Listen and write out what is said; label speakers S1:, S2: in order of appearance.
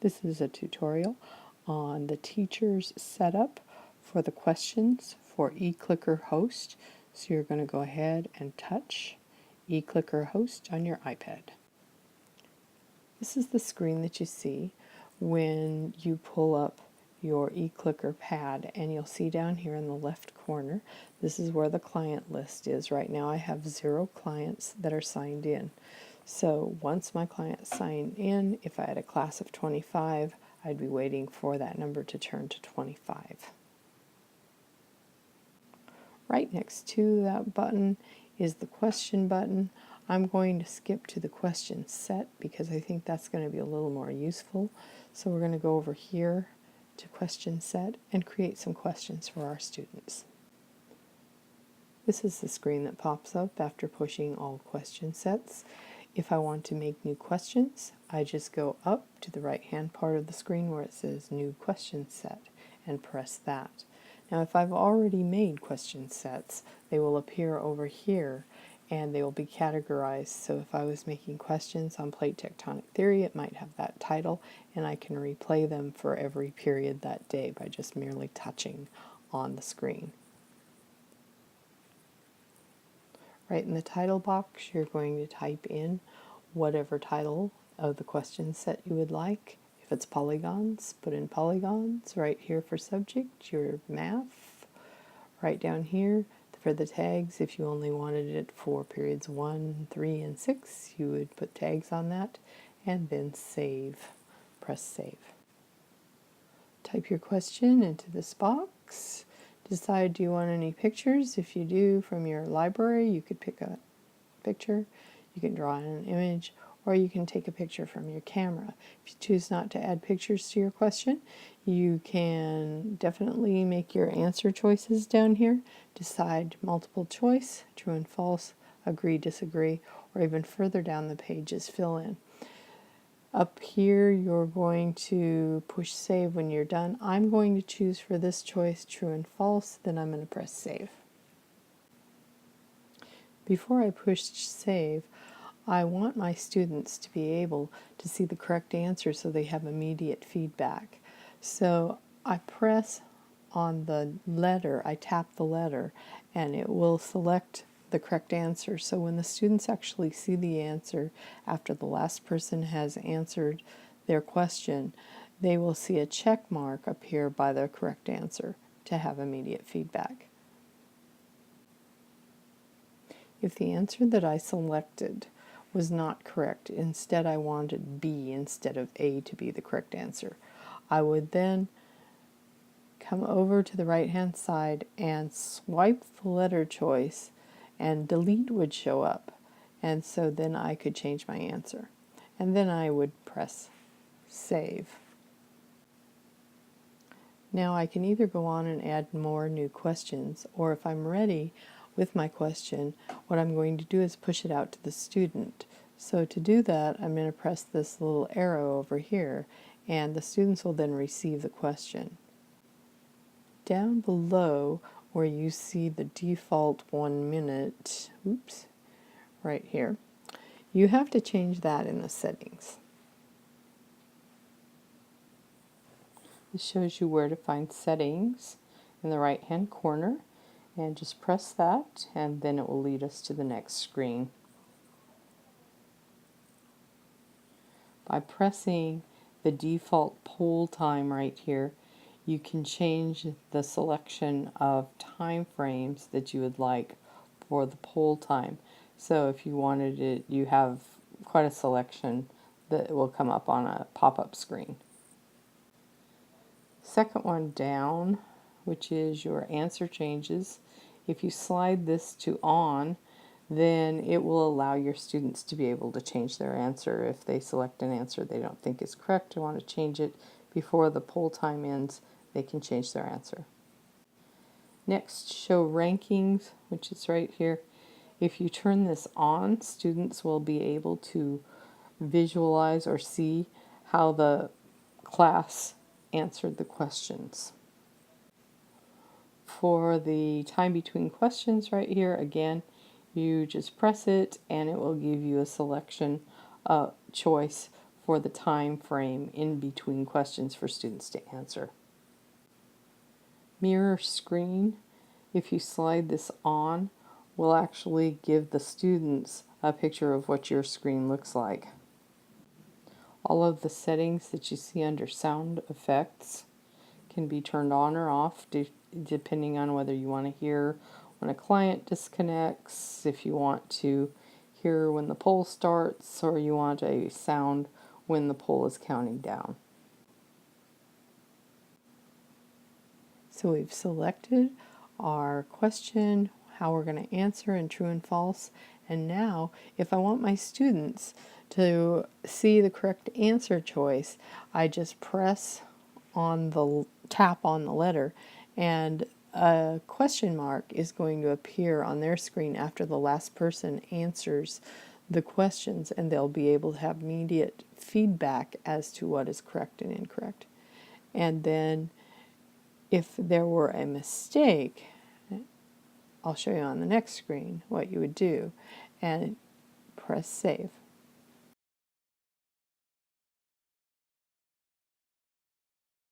S1: This is a tutorial on the teacher's setup for the questions for ECLICKER Host. So you're going to go ahead and touch ECLICKER Host on your iPad. This is the screen that you see when you pull up your eClicker pad, and you'll see down here in the left corner, this is where the client list is. Right now I have 0 clients that are signed in. So once my clients sign in, if I had a class of 25, I'd be waiting for that number to turn to 25. Right next to that button is the question button. I'm going to skip to the question set because I think that's going to be a little more useful. So we're going to go over here to question set and create some questions for our students. This is the screen that pops up after pushing all question sets. If I want to make new questions, I just go up to the right hand part of the screen where it says new question set and press that. Now if I've already made question sets, they will appear over here and they will be categorized. So if I was making questions on plate tectonic theory, it might have that title, and I can replay them for every period that day by just merely touching on the screen. Right in the title box, you're going to type in whatever title of the question set you would like. If it's polygons, put in polygons. Right here for subject, your math. Right down here for the tags, if you only wanted it for periods 1, 3, and 6, you would put tags on that, and then save. Press save. Type your question into this box. Decide, do you want any pictures? If you do, from your library, you could pick a picture. You can draw in an image, or you can take a picture from your camera. If you choose not to add pictures to your question, you can definitely make your answer choices down here. Decide multiple choice, true and false, agree, disagree, or even further down the page is fill in. Up here, you're going to push save when you're done. I'm going to choose for this choice true and false, then I'm going to press save. Before I push save, I want my students to be able to see the correct answer so they have immediate feedback. So I press on the letter, I tap the letter, and it will select the correct answer. So when the students actually see the answer after the last person has answered their question, they will see a check mark appear by their correct answer to have immediate feedback. If the answer that I selected was not correct, instead I wanted B instead of A to be the correct answer, I would then come over to the right hand side and swipe the letter choice, and delete would show up, and so then I could change my answer, and then I would press save. Now I can either go on and add more new questions, or if I'm ready with my question, what I'm going to do is push it out to the student. So to do that, I'm going to press this little arrow over here, and the students will then receive the question. Down below where you see the default 1 minute, right here, you have to change that in the settings. This shows you where to find settings in the right hand corner, and just press that, and then it will lead us to the next screen. By pressing the default poll time right here, you can change the selection of time frames that you would like for the poll time. So if you wanted it, you have quite a selection that will come up on a pop-up screen. Second one down, which is your answer changes. If you slide this to on, then it will allow your students to be able to change their answer. If they select an answer they don't think is correct or want to change it before the poll time ends, they can change their answer. Next, show rankings, which is right here. If you turn this on, students will be able to visualize or see how the class answered the questions. For the time between questions right here, again, you just press it and it will give you a selection choice for the time frame in between questions for students to answer. Mirror screen, if you slide this on, will actually give the students a picture of what your screen looks like. All of the settings that you see under sound effects can be turned on or off depending on whether you want to hear when a client disconnects, if you want to hear when the poll starts, or you want a sound when the poll is counting down. So we've selected our question, how we're going to answer in true and false, and now if I want my students to see the correct answer choice, I just press on the tap on the letter, and a question mark is going to appear on their screen after the last person answers the questions, and they'll be able to have immediate feedback as to what is correct and incorrect. And then if there were a mistake, I'll show you on the next screen what you would do, and press save.